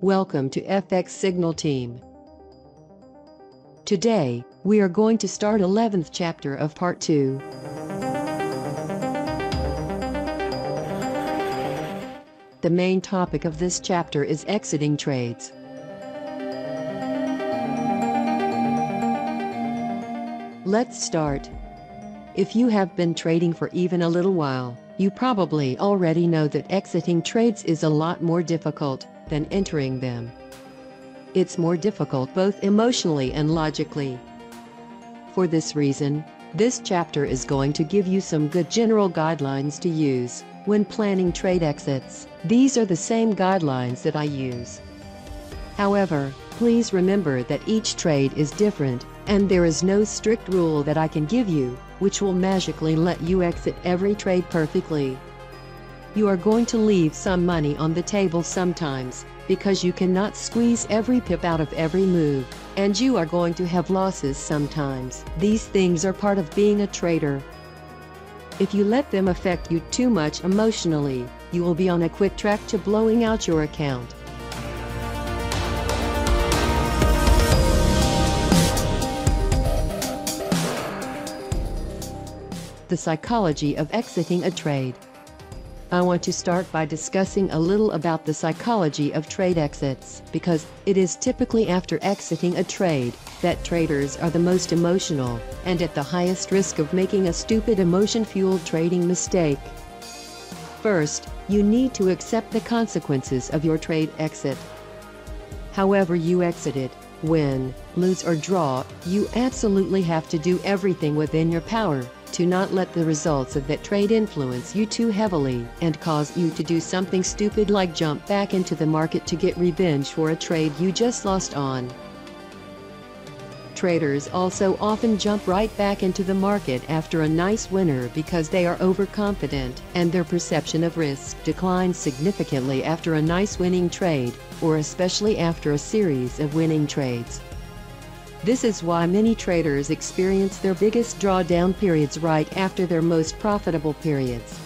Welcome to FX Signal Team. Today, we are going to start 11th chapter of Part 2. The main topic of this chapter is exiting trades. Let's start. If you have been trading for even a little while, you probably already know that exiting trades is a lot more difficult than entering them. It's more difficult both emotionally and logically. For this reason, this chapter is going to give you some good general guidelines to use when planning trade exits. These are the same guidelines that I use. However, please remember that each trade is different, and there is no strict rule that I can give you, which will magically let you exit every trade perfectly. You are going to leave some money on the table sometimes, because you cannot squeeze every pip out of every move, and you are going to have losses sometimes. These things are part of being a trader. If you let them affect you too much emotionally, you will be on a quick track to blowing out your account. The psychology of exiting a trade. I want to start by discussing a little about the psychology of trade exits, because it is typically after exiting a trade that traders are the most emotional and at the highest risk of making a stupid emotion-fueled trading mistake. First, you need to accept the consequences of your trade exit. However you exit it, win, lose or draw, you absolutely have to do everything within your power to not let the results of that trade influence you too heavily and cause you to do something stupid like jump back into the market to get revenge for a trade you just lost on. Traders also often jump right back into the market after a nice winner because they are overconfident and their perception of risk declines significantly after a nice winning trade, or especially after a series of winning trades. This is why many traders experience their biggest drawdown periods right after their most profitable periods.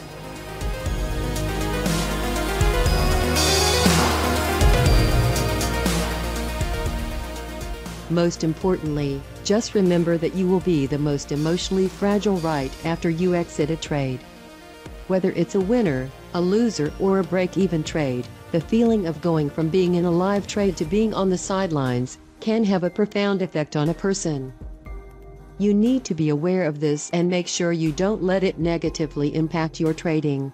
Most importantly, just remember that you will be the most emotionally fragile right after you exit a trade. Whether it's a winner, a loser, or a break-even trade, the feeling of going from being in a live trade to being on the sidelines can have a profound effect on a person. You need to be aware of this and make sure you don't let it negatively impact your trading.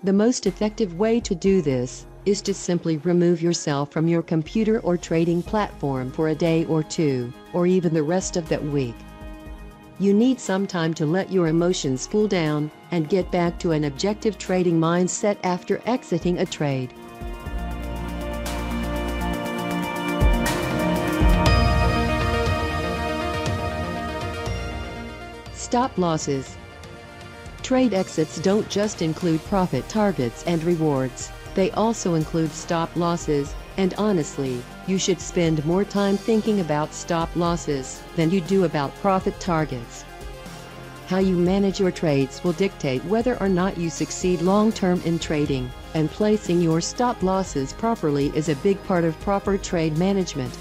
The most effective way to do this is to simply remove yourself from your computer or trading platform for a day or two, or even the rest of that week. You need some time to let your emotions cool down and get back to an objective trading mindset after exiting a trade. Stop losses. Trade exits don't just include profit targets and rewards, they also include stop losses, and honestly, you should spend more time thinking about stop losses than you do about profit targets. How you manage your trades will dictate whether or not you succeed long-term in trading, and placing your stop losses properly is a big part of proper trade management.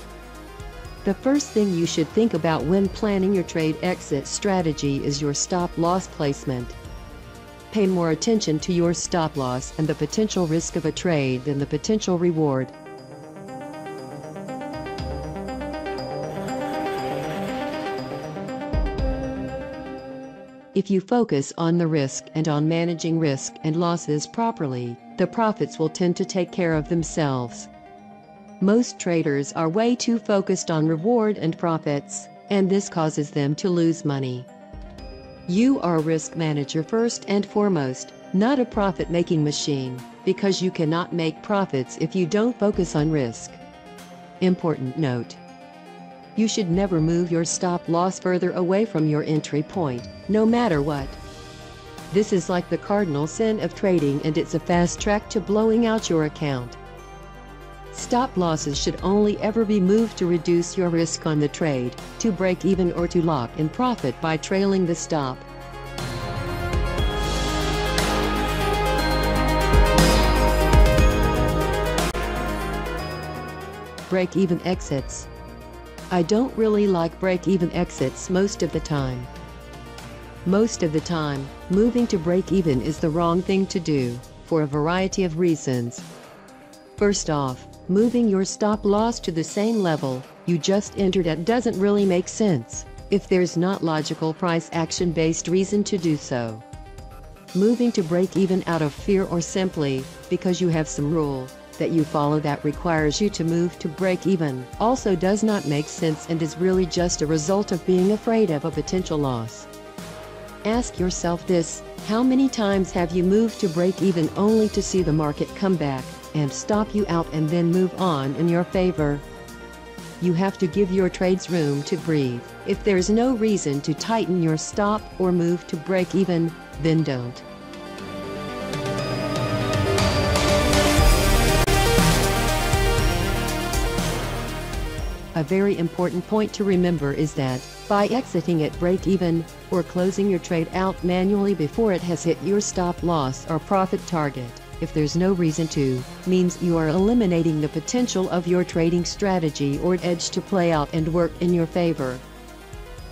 The first thing you should think about when planning your trade exit strategy is your stop loss placement. Pay more attention to your stop loss and the potential risk of a trade than the potential reward. If you focus on the risk and on managing risk and losses properly, the profits will tend to take care of themselves. Most traders are way too focused on reward and profits, and this causes them to lose money. You are a risk manager first and foremost, not a profit-making machine, because you cannot make profits if you don't focus on risk. Important note: you should never move your stop loss further away from your entry point, no matter what. This is like the cardinal sin of trading, and it's a fast track to blowing out your account. Stop losses should only ever be moved to reduce your risk on the trade, to break even or to lock in profit by trailing the stop. break-even exits. I don't really like break-even exits most of the time. Most of the time, moving to break-even is the wrong thing to do, for a variety of reasons. First off, moving your stop-loss to the same level you just entered at doesn't really make sense, if there's not logical price action-based reason to do so. Moving to break-even out of fear or simply because you have some rule that you follow that requires you to move to break-even also does not make sense and is really just a result of being afraid of a potential loss. Ask yourself this: how many times have you moved to break-even only to see the market come back and stop you out and then move on in your favor? You have to give your trades room to breathe. If there's no reason to tighten your stop or move to break-even, then don't. A very important point to remember is that, by exiting at break-even, or closing your trade out manually before it has hit your stop-loss or profit target, if there's no reason to, means you are eliminating the potential of your trading strategy or edge to play out and work in your favor.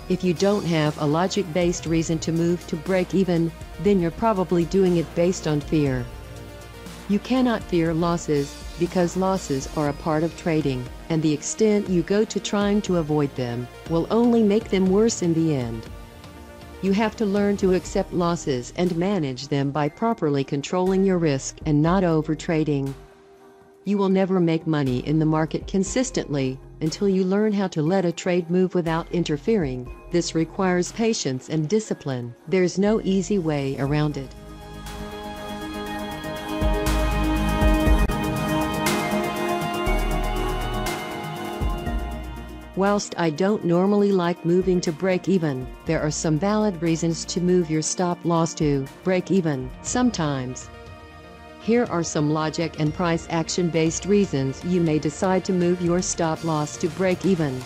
If you don't have a logic-based reason to move to break-even, then you're probably doing it based on fear. You cannot fear losses, because losses are a part of trading, and the extent you go to trying to avoid them will only make them worse in the end. You have to learn to accept losses and manage them by properly controlling your risk and not over-trading. You will never make money in the market consistently until you learn how to let a trade move without interfering. This requires patience and discipline. There's no easy way around it. Whilst I don't normally like moving to break-even, there are some valid reasons to move your stop-loss to break-even sometimes. Here are some logic and price action-based reasons you may decide to move your stop-loss to break-even.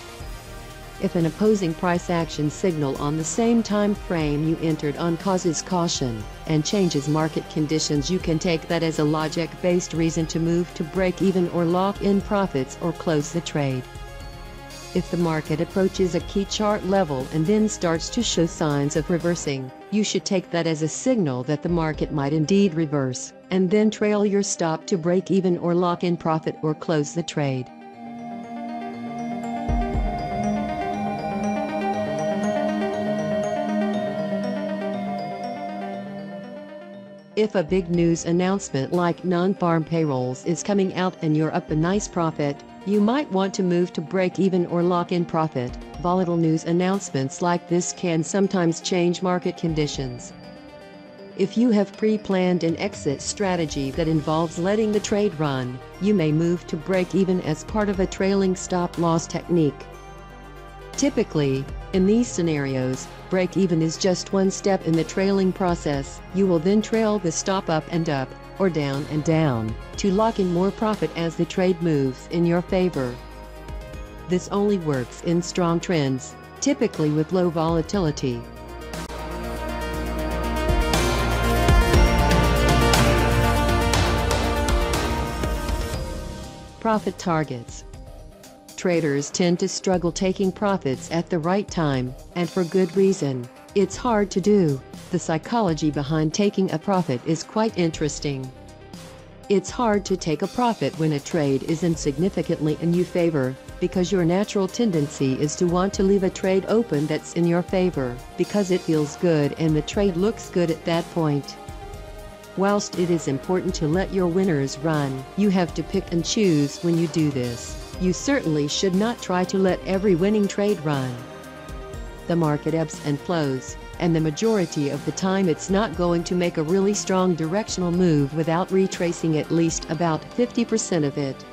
If an opposing price action signal on the same time frame you entered on causes caution and changes market conditions, you can take that as a logic-based reason to move to break-even or lock in profits or close the trade. If the market approaches a key chart level and then starts to show signs of reversing, you should take that as a signal that the market might indeed reverse, and then trail your stop to break even or lock in profit or close the trade. If a big news announcement like non-farm payrolls is coming out and you're up a nice profit, you might want to move to break even or lock in profit. Volatile news announcements like this can sometimes change market conditions. If you have pre-planned an exit strategy that involves letting the trade run, you may move to break even as part of a trailing stop-loss technique. Typically, in these scenarios, break-even is just one step in the trailing process. You will then trail the stop up and up, or down and down, to lock in more profit as the trade moves in your favor. This only works in strong trends, typically with low volatility. Profit targets. Traders tend to struggle taking profits at the right time, and for good reason. It's hard to do. The psychology behind taking a profit is quite interesting. It's hard to take a profit when a trade isn't significantly in your favor, because your natural tendency is to want to leave a trade open that's in your favor, because it feels good and the trade looks good at that point. Whilst it is important to let your winners run, you have to pick and choose when you do this. You certainly should not try to let every winning trade run. The market ebbs and flows, and the majority of the time it's not going to make a really strong directional move without retracing at least about 50% of it.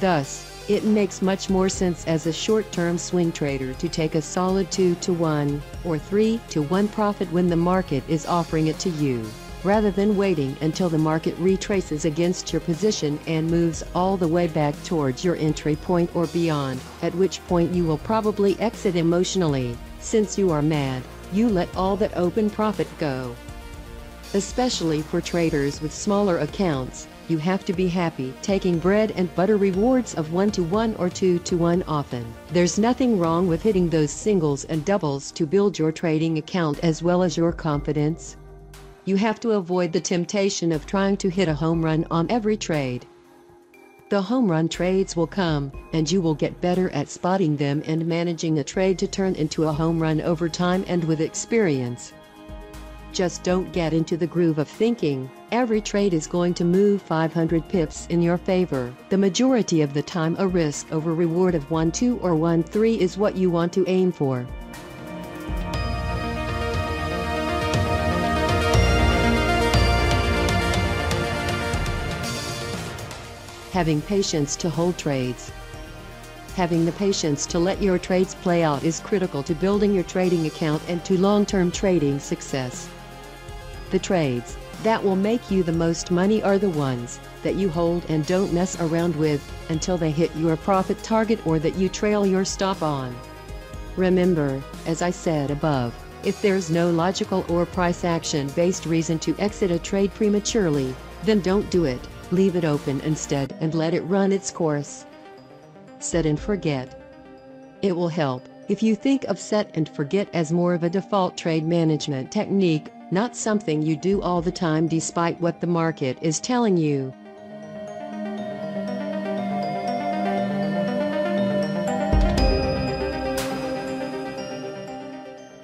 Thus, it makes much more sense as a short-term swing trader to take a solid 2-to-1 or 3-to-1 profit when the market is offering it to you, rather than waiting until the market retraces against your position and moves all the way back towards your entry point or beyond, at which point you will probably exit emotionally, since you are mad. you let all that open profit go. Especially for traders with smaller accounts, you have to be happy taking bread and butter rewards of 1-to-1 or 2-to-1 often. There's nothing wrong with hitting those singles and doubles to build your trading account as well as your confidence. You have to avoid the temptation of trying to hit a home run on every trade. The home run trades will come, and you will get better at spotting them and managing a trade to turn into a home run over time and with experience. Just don't get into the groove of thinking every trade is going to move 500 pips in your favor. The majority of the time, a risk over reward of 1-2 or 1-3 is what you want to aim for. Having patience to hold trades. Having the patience to let your trades play out is critical to building your trading account and to long-term trading success. The trades that will make you the most money are the ones that you hold and don't mess around with until they hit your profit target or that you trail your stop on. Remember, as I said above, if there's no logical or price action-based reason to exit a trade prematurely, then don't do it. Leave it open instead and let it run its course. Set and forget. It will help if you think of set and forget as more of a default trade management technique, not something you do all the time despite what the market is telling you.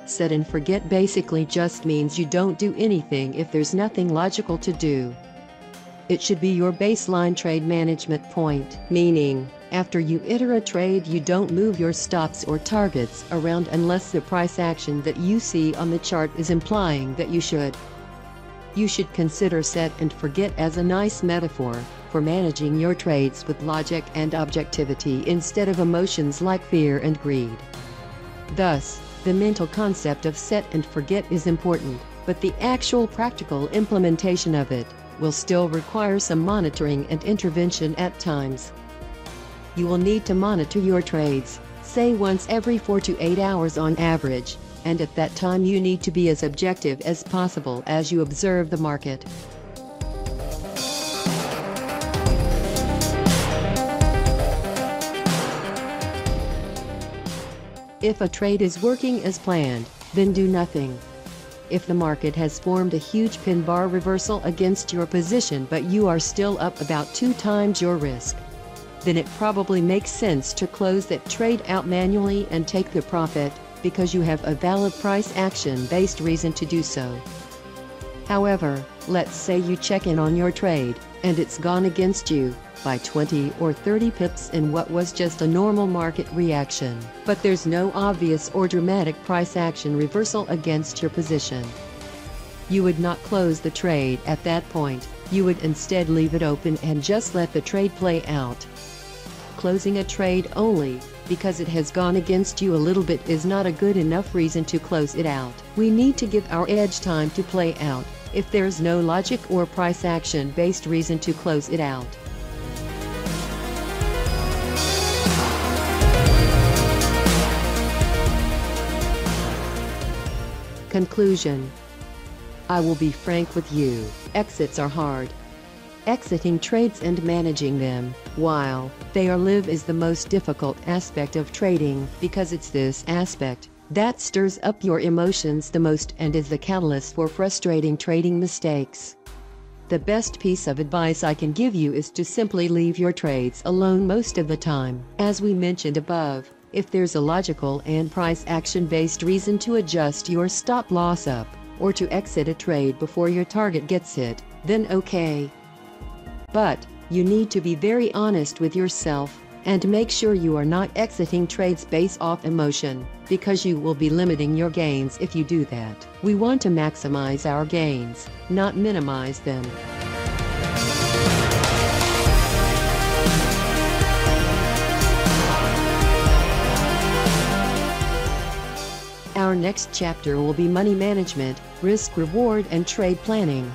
Set and forget basically just means you don't do anything if there's nothing logical to do. It should be your baseline trade management point, meaning, after you enter a trade you don't move your stops or targets around unless the price action that you see on the chart is implying that you should. You should consider set and forget as a nice metaphor for managing your trades with logic and objectivity instead of emotions like fear and greed. Thus, the mental concept of set and forget is important, but the actual practical implementation of it will still require some monitoring and intervention at times. You will need to monitor your trades, say once every 4 to 8 hours on average, and at that time you need to be as objective as possible as you observe the market. If a trade is working as planned, then do nothing. If the market has formed a huge pin bar reversal against your position but you are still up about 2 times your risk, then it probably makes sense to close that trade out manually and take the profit, because you have a valid price action-based reason to do so. However, let's say you check in on your trade, and it's gone against you by 20 or 30 pips in what was just a normal market reaction, but there's no obvious or dramatic price action reversal against your position. You would not close the trade at that point, you would instead leave it open and just let the trade play out. Closing a trade only because it has gone against you a little bit is not a good enough reason to close it out. We need to give our edge time to play out if there's no logic or price action-based reason to close it out. Conclusion. I will be frank with you, exits are hard. Exiting trades and managing them, while they are live, is the most difficult aspect of trading, because it's this aspect that stirs up your emotions the most and is the catalyst for frustrating trading mistakes. The best piece of advice I can give you is to simply leave your trades alone most of the time. As we mentioned above, if there's a logical and price action-based reason to adjust your stop loss up, or to exit a trade before your target gets hit, then okay. But you need to be very honest with yourself and make sure you are not exiting trades based off emotion, because you will be limiting your gains if you do that. We want to maximize our gains, not minimize them. Our next chapter will be money management, risk reward and trade planning.